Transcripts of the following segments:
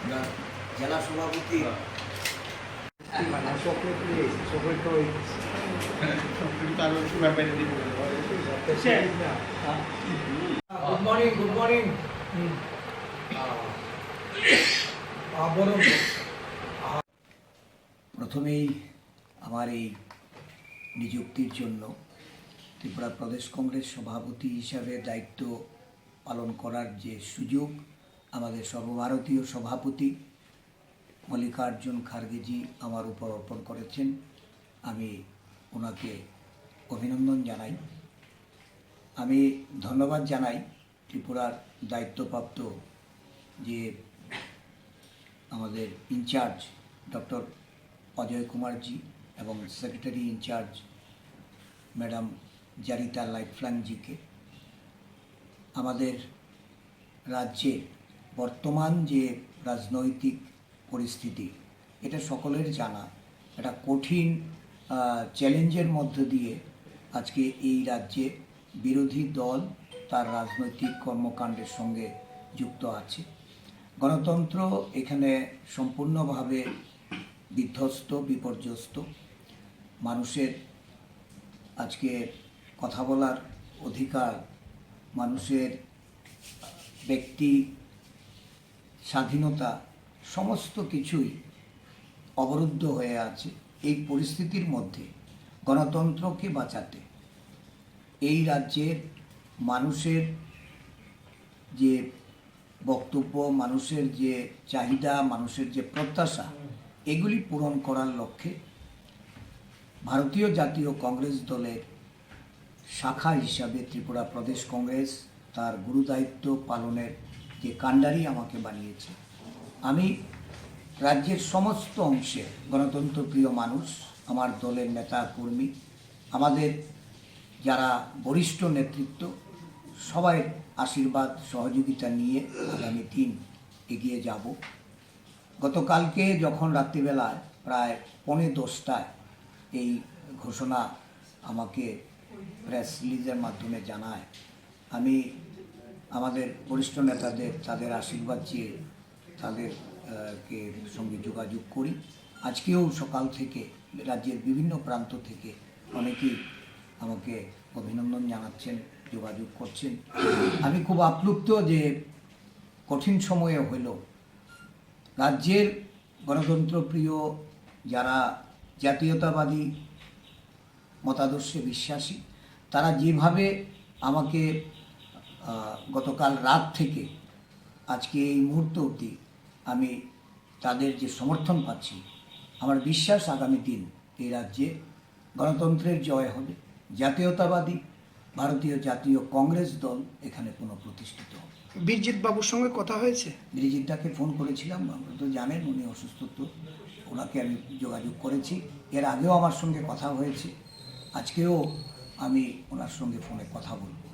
জেলা সভাপতি good morning good morning. প্রথমেই আমার এই নিযুক্তির জন্য ত্রিপুরা প্রদেশ কংগ্রেস সভাপতি হিসাবে দায়িত্ব পালন করার যে সুযোগ আমাদের সর্বভারতীয় সভাপতি মল্লিকার্জুন খার্গেজি আমার উপর অর্পণ করেছেন, আমি ওনাকে অভিনন্দন জানাই। আমি ধন্যবাদ জানাই ত্রিপুরার দায়িত্বপ্রাপ্ত যে আমাদের ইনচার্জ ডক্টর অজয় কুমারজি এবং সেক্রেটারি ইনচার্জ ম্যাডাম জারিতা লাইফলাংজিকে। আমাদের রাজ্যের বর্তমান যে রাজনৈতিক পরিস্থিতি এটা সকলের জানা, একটা কঠিন চ্যালেঞ্জের মধ্য দিয়ে আজকে এই রাজ্যে বিরোধী দল তার রাজনৈতিক কর্মকাণ্ডের সঙ্গে যুক্ত আছে। গণতন্ত্র এখানে সম্পূর্ণভাবে বিধ্বস্ত, বিপর্যস্ত। মানুষের আজকে কথা বলার অধিকার, মানুষের ব্যক্তি স্বাধীনতা সমস্ত কিছুই অবরুদ্ধ হয়ে আছে। এই পরিস্থিতির মধ্যে গণতন্ত্রকে বাঁচাতে এই রাজ্যের মানুষের যে বক্তব্য, মানুষের যে চাহিদা, মানুষের যে প্রত্যাশা, এগুলি পূরণ করার লক্ষ্যে ভারতীয় জাতীয় কংগ্রেস দলের শাখা হিসাবে ত্রিপুরা প্রদেশ কংগ্রেস তার গুরুদায়িত্ব পালনের যে কাণ্ডারি আমাকে বানিয়েছে। আমি রাজ্যের সমস্ত অংশে গণতন্ত্রপ্রিয় মানুষ, আমার দলের নেতা কর্মী, আমাদের যারা বরিষ্ঠ নেতৃত্ব, সবাই আশীর্বাদ সহযোগিতা নিয়ে আগামী দিন এগিয়ে যাব। গতকালকে যখন রাত্রিবেলায় প্রায় 10:45 এই ঘোষণা আমাকে প্রেস রিলিজের মাধ্যমে জানায়, আমি আমাদের বরিষ্ঠ নেতাদের তাদের আশীর্বাদ চেয়ে তাদেরকে সঙ্গে যোগাযোগ করি। আজকেও সকাল থেকে রাজ্যের বিভিন্ন প্রান্ত থেকে অনেকেই আমাকে অভিনন্দন জানাচ্ছেন, যোগাযোগ করছেন। আমি খুব আপ্লুত যে কঠিন সময়ে হইল রাজ্যের গণতন্ত্রপ্রিয় যারা জাতীয়তাবাদী মতাদর্শে বিশ্বাসী, তারা যেভাবে আমাকে গতকাল রাত থেকে আজকে এই মুহূর্ত অবধি আমি তাদের যে সমর্থন পাচ্ছি, আমার বিশ্বাস আগামী দিন এই রাজ্যে গণতন্ত্রের জয় হবে। জাতীয়তাবাদী ভারতীয় জাতীয় কংগ্রেস দল এখানে পুনঃপ্রতিষ্ঠিত হবে। বীরজিৎ বাবুর সঙ্গে কথা হয়েছে? বীরজিৎটাকে ফোন করেছিলাম, আপনারা তো জানেন উনি অসুস্থ, তো ওনাকে আমি যোগাযোগ করেছি। এর আগেও আমার সঙ্গে কথা হয়েছে, আজকেও আমি ওনার সঙ্গে ফোনে কথা বলবো।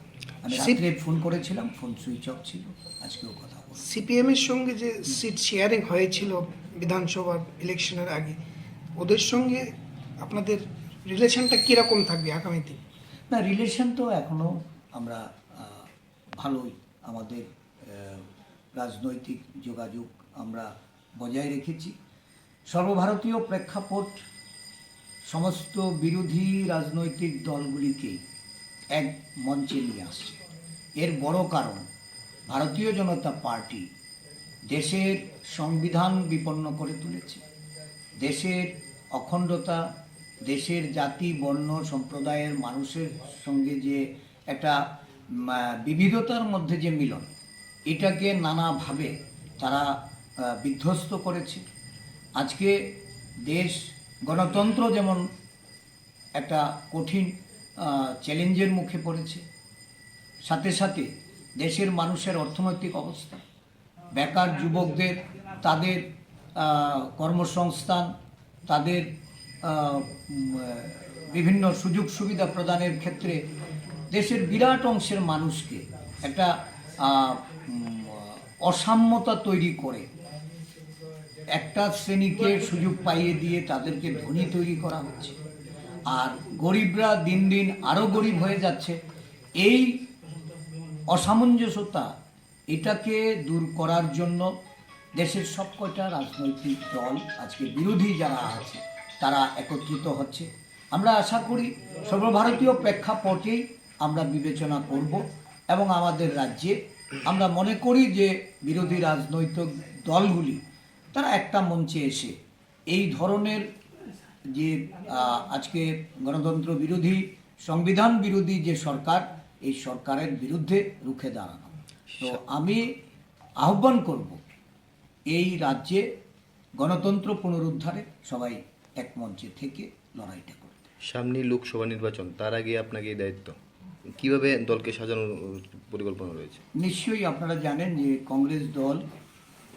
আমি রাত্রে ফোন করেছিলাম, ফোন সুইচ অফ ছিল, আজকেও কথা বলবো। সিপিএমের সঙ্গে যে সিট শেয়ারিং হয়েছিল বিধানসভা ইলেকশনের আগে, ওদের সঙ্গে আপনাদের রিলেশনটা কীরকম থাকবে আগামী দিন? না, রিলেশন তো এখনও আমরা ভালোই, আমাদের রাজনৈতিক যোগাযোগ আমরা বজায় রেখেছি। সর্বভারতীয় প্রেক্ষাপট সমস্ত বিরোধী রাজনৈতিক দলগুলিকে এক মঞ্চে নিয়ে আসছে। এর বড় কারণ ভারতীয় জনতা পার্টি দেশের সংবিধান বিপন্ন করে তুলেছে, দেশের অখণ্ডতা, দেশের জাতি বর্ণ সম্প্রদায়ের মানুষের সঙ্গে যে একটা বিবিধতার মধ্যে যে মিলন, এটাকে নানাভাবে তারা বিধ্বস্ত করেছে। আজকে দেশ গণতন্ত্র যেমন একটা কঠিন চ্যালেঞ্জের মুখে পড়েছে, সাথে সাথে দেশের মানুষের অর্থনৈতিক অবস্থা, বেকার যুবকদের তাদের কর্মসংস্থান, তাদের বিভিন্ন সুযোগ সুবিধা প্রদানের ক্ষেত্রে দেশের বিরাট অংশের মানুষকে একটা অসাম্যতা তৈরি করে একটা শ্রেণীকে সুযোগ পাইয়ে দিয়ে তাদেরকে ধনী তৈরি করা হচ্ছে, আর গরিবরা দিন দিন আরও গরিব হয়ে যাচ্ছে। এই অসামঞ্জস্যতা, এটাকে দূর করার জন্য দেশের সব কয়টা রাজনৈতিক দল আজকে বিরোধী যারা আছে তারা একত্রিত হচ্ছে। আমরা আশা করি সর্বভারতীয় প্রেক্ষাপটেই আমরা বিবেচনা করব এবং আমাদের রাজ্যে আমরা মনে করি যে বিরোধী রাজনৈতিক দলগুলি তারা একটা মঞ্চে এসে এই ধরনের যে আজকে গণতন্ত্র বিরোধী সংবিধান বিরোধী যে সরকার, এই সরকারের বিরুদ্ধে রুখে দাঁড়ানো। তো আমি আহ্বান করব এই রাজ্যে গণতন্ত্র পুনরুদ্ধারে সবাই এক মঞ্চে থেকে লড়াইটা করতে। সামনে লোকসভা নির্বাচন, তার আগে আপনাকে এই দায়িত্ব, কিভাবে দলকে সাজানোর পরিকল্পনা রয়েছে? নিশ্চয়ই আপনারা জানেন যে কংগ্রেস দল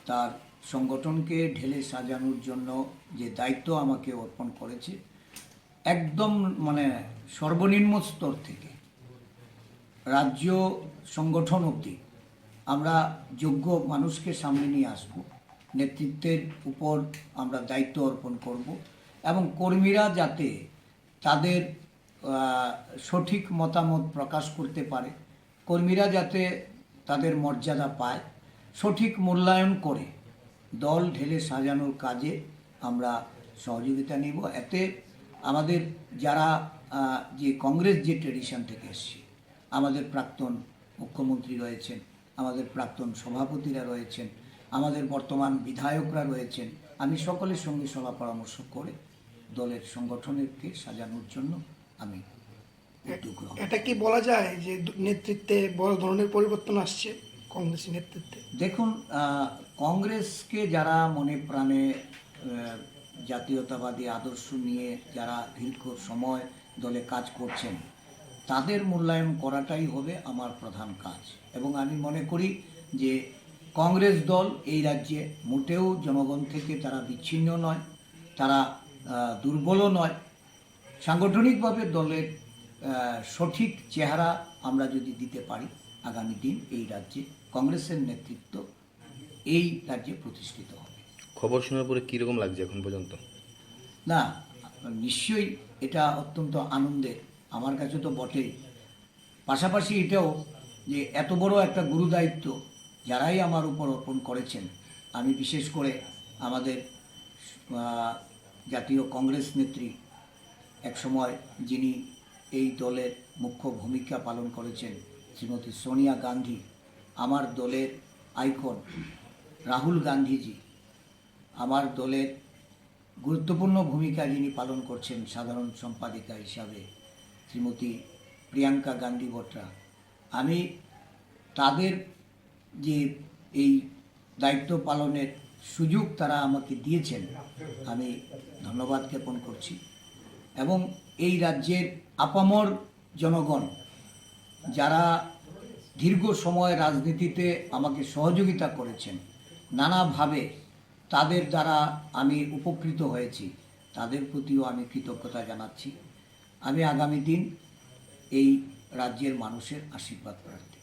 তার সংগঠনকে ঢেলে সাজানোর জন্য যে দায়িত্ব আমাকে অর্পণ করেছে, একদম মানে সর্বনিম্ন স্তর থেকে রাজ্য সংগঠন অবধি আমরা যোগ্য মানুষকে সামনে নিয়ে আসব, নেতৃত্বের উপর আমরা দায়িত্ব অর্পণ করব এবং কর্মীরা যাতে তাদের সঠিক মতামত প্রকাশ করতে পারে, কর্মীরা যাতে তাদের মর্যাদা পায়, সঠিক মূল্যায়ন করে দল ঢেলে সাজানোর কাজে আমরা সহযোগিতা নিব। এতে আমাদের যারা যে কংগ্রেস যে ট্রেডিশন থেকে এসছে, আমাদের প্রাক্তন মুখ্যমন্ত্রী রয়েছেন, আমাদের প্রাক্তন সভাপতিরা রয়েছেন, আমাদের বর্তমান বিধায়করা রয়েছেন, আমি সকলের সঙ্গে সভা পরামর্শ করে দলের সংগঠনকে সাজানোর জন্য আমি উদ্যোগ গ্রহণ। এটা কি বলা যায় যে নেতৃত্বে বড় ধরনের পরিবর্তন আসছে কংগ্রেস নেতৃত্বে? দেখুন, কংগ্রেসকে যারা মনে প্রাণে জাতীয়তাবাদী আদর্শ নিয়ে যারা দীর্ঘ সময় দলে কাজ করছেন, তাদের মূল্যায়ন করাটাই হবে আমার প্রধান কাজ। এবং আমি মনে করি যে কংগ্রেস দল এই রাজ্যে মোটেও জনগণ থেকে তারা বিচ্ছিন্ন নয়, তারা দুর্বলও নয়। সাংগঠনিকভাবে দলের সঠিক চেহারা আমরা যদি দিতে পারি, আগামী দিন এই রাজ্যে কংগ্রেসের নেতৃত্ব এই রাজ্যে প্রতিষ্ঠিত হবে। খবর শোনার পরে কীরকম লাগছে এখন পর্যন্ত? না, নিশ্চয়ই এটা অত্যন্ত আনন্দের, আমার কাছে তো বটেই। পাশাপাশি এটাও যে এত বড় একটা গুরু দায়িত্ব যারাই আমার উপর অর্পণ করেছেন, আমি বিশেষ করে আমাদের জাতীয় কংগ্রেস নেত্রী, একসময় যিনি এই দলের মুখ্য ভূমিকা পালন করেছেন, শ্রীমতী সোনিয়া গান্ধী, আমার দলের আইকন রাহুল গান্ধীজি, আমার দলের গুরুত্বপূর্ণ ভূমিকা যিনি পালন করছেন সাধারণ সম্পাদিকা হিসাবে শ্রীমতী প্রিয়াঙ্কা গান্ধী ভট্টা, আমি তাদের যে এই দায়িত্ব পালনের সুযোগ তারা আমাকে দিয়েছেন, আমি ধন্যবাদ জ্ঞাপন করছি। এবং এই রাজ্যের আপামর জনগণ যারা দীর্ঘ সময় রাজনীতিতে আমাকে সহযোগিতা করেছেন নানাভাবে, তাদের দ্বারা আমি উপকৃত হয়েছি, তাদের প্রতিও আমি কৃতজ্ঞতা জানাচ্ছি। আমি আগামী দিন এই রাজ্যের মানুষের আশীর্বাদ প্রার্থী।